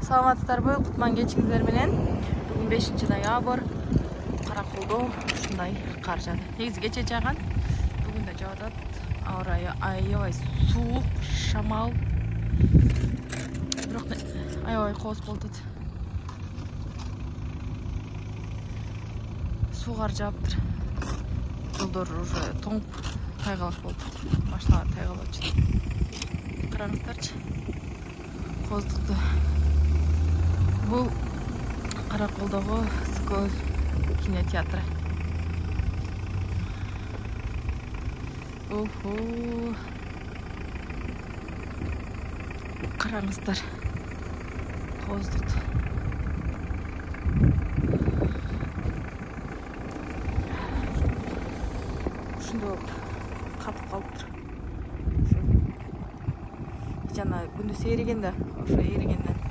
Саламатсыздарбы, кутман кечиңиздер менен. Бүгүн 5-ноябрь. Караколдо ушундай кар жаады. Негизи кече жааган, бүгүн да жаап атат. Аба ырайы аябай суук, шамал. Бирок аябай кооз болуп атат. Суугар жааптыр. Жолдор уже тоңуп тайгалак болуп атат. Машиналар тайгалап жатат. Караңыздарчы. Кооздукту. Бул Караколдогу Скөл кинотеатры. Караңыздар. Кооздукту. Ушундай катып калыптыр. Жана күндүз эригенде, ошо эригенден